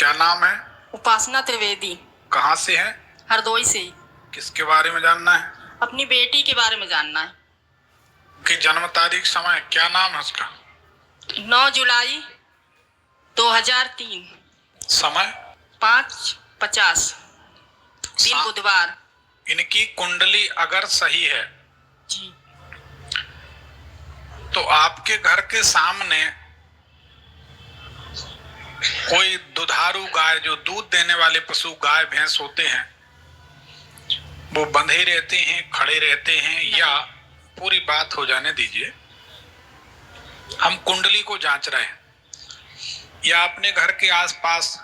क्या नाम है? उपासना त्रिवेदी। कहाँ से है? हरदोई से। किसके बारे में जानना है? अपनी बेटी के बारे में जानना है। कि जन्म तारीख, समय, क्या नाम है उसका? 9 जुलाई 2003। समय? 5:50 दिन बुधवार। इनकी कुंडली अगर सही है जी। तो आपके घर के सामने कोई दुधारू गाय, जो दूध देने वाले पशु गाय भैंस होते हैं, वो बंधे रहते हैं, खड़े रहते हैं, या पूरी बात हो जाने दीजिए, हम कुंडली को जांच रहे हैं, या अपने घर के आसपास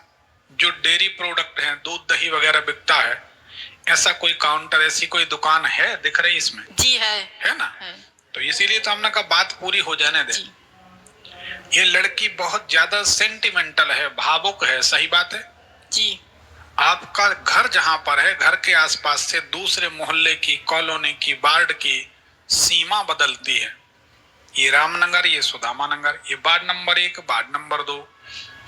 जो डेयरी प्रोडक्ट हैं, दूध दही वगैरह बिकता है, ऐसा कोई काउंटर, ऐसी कोई दुकान है दिख रही इसमें? जी है ना? है। तो इसीलिए तो हमने कहा बात पूरी हो जाने दे। ये लड़की बहुत ज्यादा सेंटिमेंटल है, भावुक है, सही बात है जी। आपका घर जहां पर है, घर के आसपास से दूसरे मोहल्ले की, कॉलोनी की, वार्ड की सीमा बदलती है। ये रामनगर, ये सुदामा नगर, ये वार्ड नंबर 1, वार्ड नंबर 2,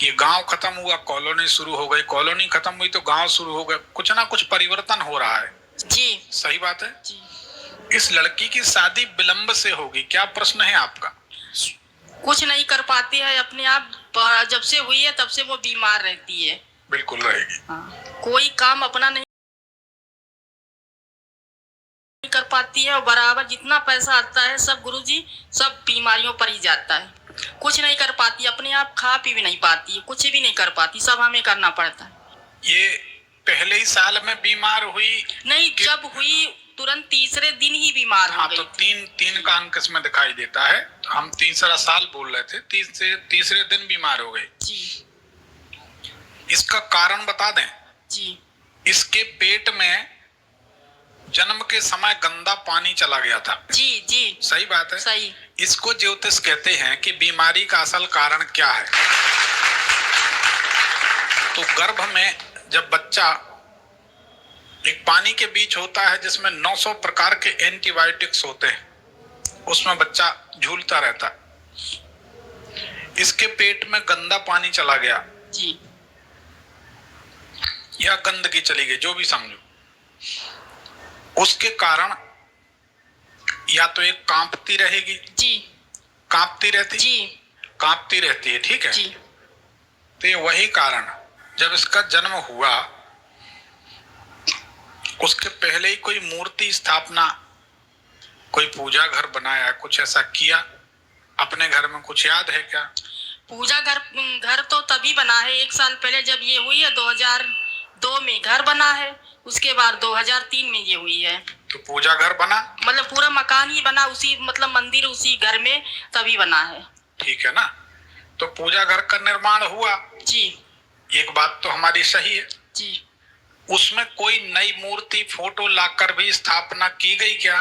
ये गांव खत्म हुआ, कॉलोनी शुरू हो गई, कॉलोनी खत्म हुई तो गांव शुरू हो गया। कुछ ना कुछ परिवर्तन हो रहा है जी। सही बात है जी। इस लड़की की शादी विलंब से होगी, क्या प्रश्न है आपका? कुछ नहीं कर पाती है अपने आप, जब से हुई है तब से वो बीमार रहती है। बिल्कुल रहेगी। हाँ। कोई काम अपना नहीं कर पाती है, और बराबर जितना पैसा आता है सब गुरुजी सब बीमारियों पर ही जाता है। कुछ नहीं कर पाती, अपने आप खा पी भी नहीं पाती है, कुछ भी नहीं कर पाती, सब हमें करना पड़ता है। ये पहले ही साल में बीमार हुई? नहीं, जब हुई तुरंत तीसरे दिन ही बीमार हो गई। तो तीन का अंक इसमें दिखाई देता है, तो हम तीसरा साल बोल रहे थे, तीसरे दिन बीमार हो गई जी। इसका कारण बता दें जी। इसके पेट में जन्म के समय गंदा पानी चला गया था। जी जी। सही बात है। सही। इसको ज्योतिष कहते हैं कि बीमारी का असल कारण क्या है। तो गर्भ में जब बच्चा, एक पानी के बीच होता है जिसमें 900 प्रकार के एंटीबायोटिक्स होते हैं, उसमें बच्चा झूलता रहता है। इसके पेट में गंदा पानी चला गया जी। या गंदगी चली गई, जो भी समझो, उसके कारण या तो एक कांपती रहेगी। जी। कांपती रहती जी। कांपती रहती है, ठीक है जी। तो ये वही कारण, जब इसका जन्म हुआ उसके पहले ही कोई मूर्ति स्थापना, कोई पूजा घर बनाया, कुछ ऐसा किया अपने घर में? कुछ याद है क्या? पूजा घर तो तभी बना है 1 साल पहले, जब ये हुई है 2002 में घर बना है, उसके बाद 2003 में ये हुई है। तो पूजा घर बना, मतलब पूरा मकान ही बना, उसी मतलब मंदिर उसी घर में तभी बना है। ठीक है ना? तो पूजा घर का निर्माण हुआ जी। एक बात तो हमारी सही है जी। उसमें कोई नई मूर्ति, फोटो लाकर भी स्थापना की गई क्या?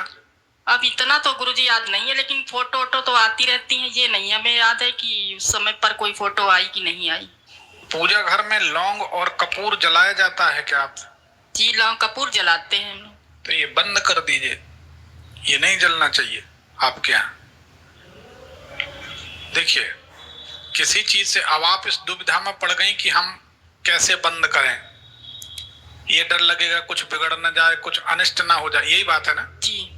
अब इतना तो गुरुजी याद नहीं है, लेकिन फोटो तो आती रहती हैं, ये नहीं हमें याद है कि उस समय पर कोई फोटो आई कि नहीं आई। पूजा घर में लौंग और कपूर जलाया जाता है क्या आप? जी, लौंग कपूर जलाते हैं हम। तो ये बंद कर दीजिए, ये नहीं जलना चाहिए आपके यहाँ। देखिए, किसी चीज से अब आप इस दुविधा में पड़ गई कि हम कैसे बंद करें, ये डर लगेगा कुछ बिगड़ न जाए, कुछ अनिष्ट ना हो जाए, यही बात है ना जी।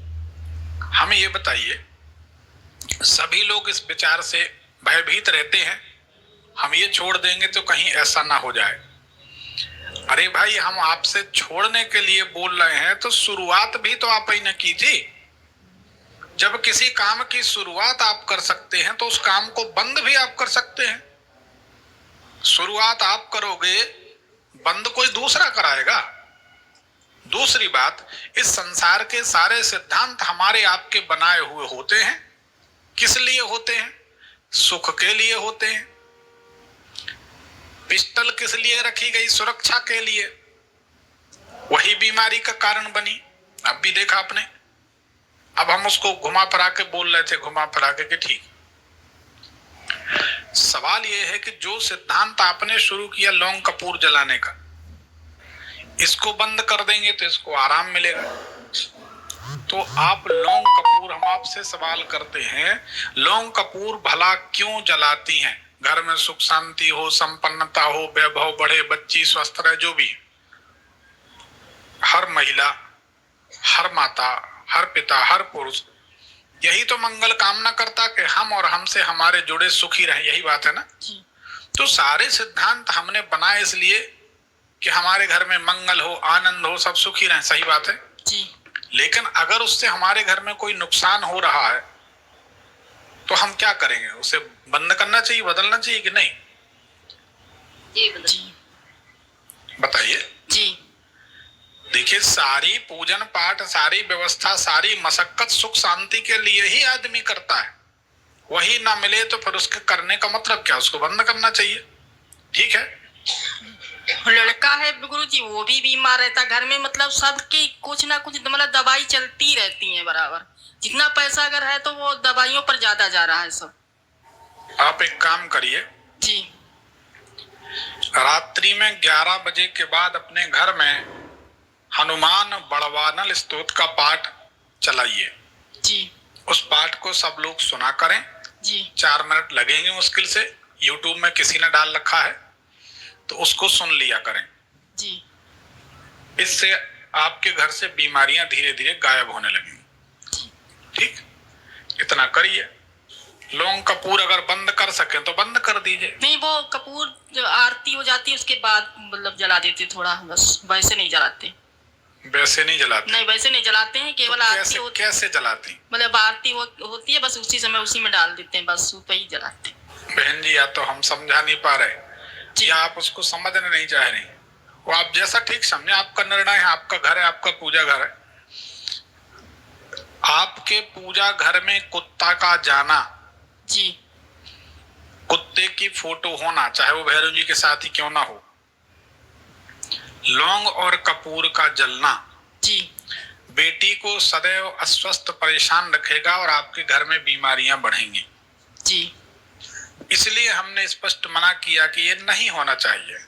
हमें ये बताइए, सभी लोग इस विचार से भयभीत रहते हैं, हम ये छोड़ देंगे तो कहीं ऐसा ना हो जाए। अरे भाई, हम आपसे छोड़ने के लिए बोल रहे हैं तो शुरुआत भी तो आप ही ने की थी। जब किसी काम की शुरुआत आप कर सकते हैं तो उस काम को बंद भी आप कर सकते हैं। शुरुआत आप करोगे, बंद कोई दूसरा कराएगा। दूसरी बात, इस संसार के सारे सिद्धांत हमारे आपके बनाए हुए होते हैं। किस लिए होते हैं? सुख के लिए होते हैं। पिस्टल किस लिए रखी गई? सुरक्षा के लिए। वही बीमारी का कारण बनी, अब भी देखा आपने। अब हम उसको घुमा फिरा के बोल रहे थे, घुमा फिरा के कि ठीक। सवाल यह है कि जो सिद्धांत आपने शुरू किया लौंग कपूर जलाने का, इसको बंद कर देंगे तो इसको आराम मिलेगा। तो आप लौंग कपूर, हम आपसे सवाल करते हैं, लौंग कपूर भला क्यों जलाती हैं? घर में सुख शांति हो, संपन्नता हो, वैभव बढ़े, बच्ची स्वस्थ रहे, जो भी। हर महिला, हर माता, हर पिता, हर पुरुष यही तो मंगल कामना करता कि हम और हमसे हमारे जुड़े सुखी रहे, यही बात है ना। तो सारे सिद्धांत हमने बनाए इसलिए कि हमारे घर में मंगल हो, आनंद हो, सब सुखी रहे, सही बात है जी। लेकिन अगर उससे हमारे घर में कोई नुकसान हो रहा है तो हम क्या करेंगे? उसे बंद करना चाहिए, बदलना चाहिए कि नहीं? जी बताइए जी। देखिए, सारी पूजन पाठ, सारी व्यवस्था, सारी मशक्कत सुख शांति के लिए ही आदमी करता है। वही ना मिले तो फिर उसके करने का मतलब क्या? उसको बंद करना चाहिए। ठीक है, लड़का है गुरुजी, वो भी बीमार रहता घर में, मतलब सबकी कुछ ना कुछ मतलब दवाई चलती रहती है बराबर। जितना पैसा अगर है तो वो दवाइयों पर ज्यादा जा रहा है सब। आप एक काम करिए, जी रात्रि में 11 बजे के बाद अपने घर में हनुमान बड़वानल स्तोत्र का पाठ चलाइए। जी उस पाठ को सब लोग सुना करें। जी 4 मिनट लगेंगे मुश्किल से, यूट्यूब में किसी ने डाल रखा है तो उसको सुन लिया करें। जी। इससे आपके घर से बीमारियां धीरे धीरे गायब होने लगेंगी। ठीक, इतना करिए। लौंग कपूर अगर बंद कर सके तो बंद कर दीजिए। नहीं, वो कपूर जो आरती हो जाती है उसके बाद मतलब जला देते थोड़ा, बस वैसे नहीं जलाते। वैसे नहीं जलाते? नहीं, वैसे नहीं जलाते हैं, केवल तो आरती कैसे जलाती? मतलब आरती होती है, बस उसी समय उसी में डाल देते हैं, बस उस पे ही जलाते हैं। बहन जी, या तो हम समझा नहीं पा रहे या आप उसको समझना नहीं चाह रही। वो आप जैसा ठीक समझे, आपका निर्णय है, आपका घर है, आपका पूजा घर है। आपके पूजा घर में कुत्ता का जाना, जी कुत्ते की फोटो होना, चाहे वो भैरव जी के साथ ही क्यों ना हो, लौंग और कपूर का जलना जी बेटी को सदैव अस्वस्थ परेशान रखेगा और आपके घर में बीमारियां बढ़ेंगी। जी। इसलिए हमने स्पष्ट मना किया कि ये नहीं होना चाहिए।